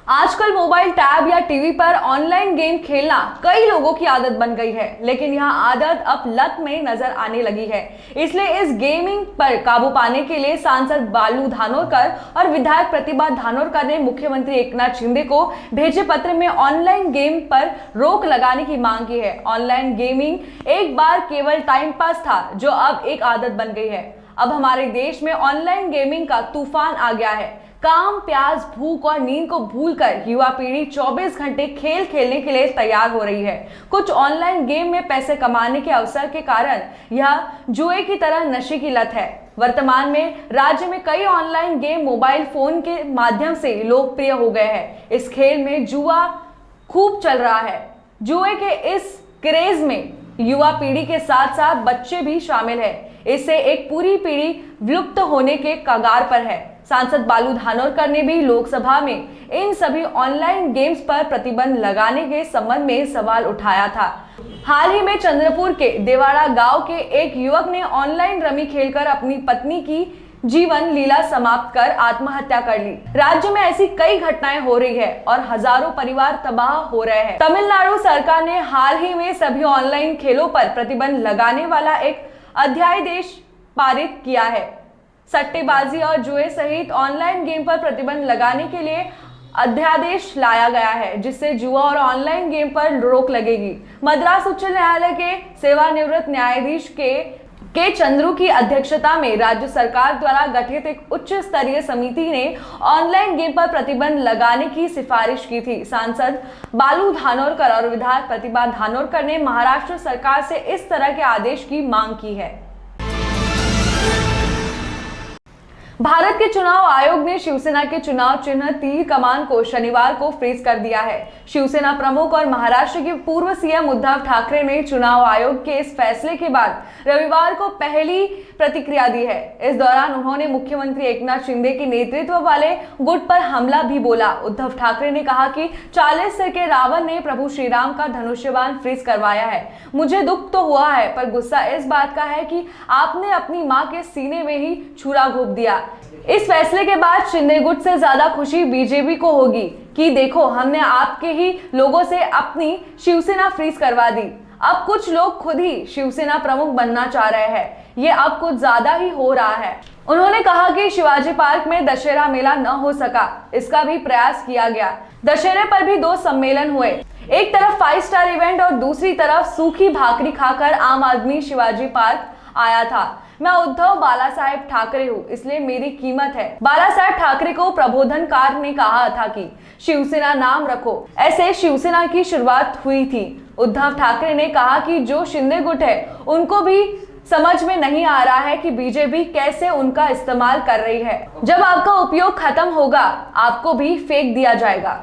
आजकल mobile, tab या TV पर ऑनलाइन गेम खेलना कई लोगों की आदत बन गई है, लेकिन यह आदत अब लत में नजर आने लगी है। इसलिए इस गेमिंग पर काबू पाने के लिए सांसद बालू धानोरकर और विधायक प्रतिभा धानोरकर ने मुख्यमंत्री एकनाथ शिंदे को भेजे पत्र में ऑनलाइन गेम पर रोक लगाने की मांग की है। ऑनलाइन गेमिंग एक बार केवल टाइम पास था, जो अब एक आदत बन गई है। अब हमारे देश में ऑनलाइन गेमिंग का तूफान आ गया है। काम, प्यास, भूख और नींद को भूलकर युवा पीढ़ी 24 घंटे खेल खेलने के लिए तैयार हो रही है। कुछ ऑनलाइन गेम में पैसे कमाने के अवसर के कारण यह जुए की तरह नशे की लत है। वर्तमान में राज्य में कई ऑनलाइन गेम मोबाइल फोन के माध्यम से लोकप्रिय हो गए हैं। इस खेल में जुआ खूब चल रहा है। जुए के इस क्रेज में युवा पीढ़ी के साथ साथ बच्चे भी शामिल है। इससे एक पूरी पीढ़ी विलुप्त होने के कगार पर है। सांसद बालू धानोरकर ने भी लोकसभा में इन सभी ऑनलाइन गेम्स पर प्रतिबंध लगाने के संबंध में सवाल उठाया था। हाल ही में चंद्रपुर के देवाड़ा गांव के एक युवक ने ऑनलाइन रमी खेलकर अपनी पत्नी की जीवन लीला समाप्त कर आत्महत्या कर ली। राज्य में ऐसी कई घटनाएं हो रही है और हजारों परिवार तबाह हो रहे हैं। तमिलनाडु सरकार ने हाल ही में सभी ऑनलाइन खेलों पर प्रतिबंध लगाने वाला एक अध्यादेश पारित किया है। सट्टेबाजी और जुए सहित ऑनलाइन गेम पर प्रतिबंध लगाने के लिए अध्यादेश लाया गया है, जिससे जुआ और ऑनलाइन गेम पर रोक लगेगी। मद्रास उच्च न्यायालय के सेवानिवृत्त न्यायाधीश के चंद्रू की अध्यक्षता में राज्य सरकार द्वारा गठित एक उच्च स्तरीय समिति ने ऑनलाइन गेम पर प्रतिबंध लगाने की सिफारिश की थी। सांसद बालू धानोरकर और विधायक प्रतिभा धानोरकर ने महाराष्ट्र सरकार से इस तरह के आदेश की मांग की है। भारत के चुनाव आयोग ने शिवसेना के चुनाव चिन्ह तीर कमान को शनिवार को फ्रीज कर दिया है। शिवसेना प्रमुख और महाराष्ट्र के पूर्व सीएम उद्धव ठाकरे ने चुनाव आयोग के इस फैसले के बाद रविवार को पहली प्रतिक्रिया दी है। इस दौरान उन्होंने मुख्यमंत्री एकनाथ शिंदे के नेतृत्व वाले गुट पर हमला भी बोला। उद्धव ठाकरे ने कहा कि 40 सिर के रावण ने प्रभु श्री राम का धनुष्यबाण फ्रीज करवाया है। मुझे दुख तो हुआ है, पर गुस्सा इस बात का है कि आपने अपनी मां के सीने में ही छुरा घोंप दिया। इस फैसले के बाद शिंदे गुट से ज्यादा खुशी बीजेपी को होगी कि देखो, हमने आपके ही लोगों से अपनी शिवसेना फ्रीज करवा दी। अब कुछ लोग खुद ही शिवसेना प्रमुख बनना चाह रहे हैं। ये अब कुछ ज्यादा ही हो रहा है। उन्होंने कहा कि शिवाजी पार्क में दशहरा मेला न हो सका, इसका भी प्रयास किया गया। दशहरे पर भी 2 सम्मेलन हुए, एक तरफ 5 स्टार इवेंट और दूसरी तरफ सूखी भाकरी खाकर आम आदमी शिवाजी पार्क आया था। मैं उद्धव बाला साहेब ठाकरे हूँ, इसलिए मेरी कीमत है। बाला साहेब ठाकरे को प्रबोधनकार ने कहा था कि शिवसेना नाम रखो। ऐसे शिवसेना की शुरुआत हुई थी। उद्धव ठाकरे ने कहा कि जो शिंदे गुट है, उनको भी समझ में नहीं आ रहा है कि बीजेपी कैसे उनका इस्तेमाल कर रही है। जब आपका उपयोग खत्म होगा, आपको भी फेंक दिया जाएगा।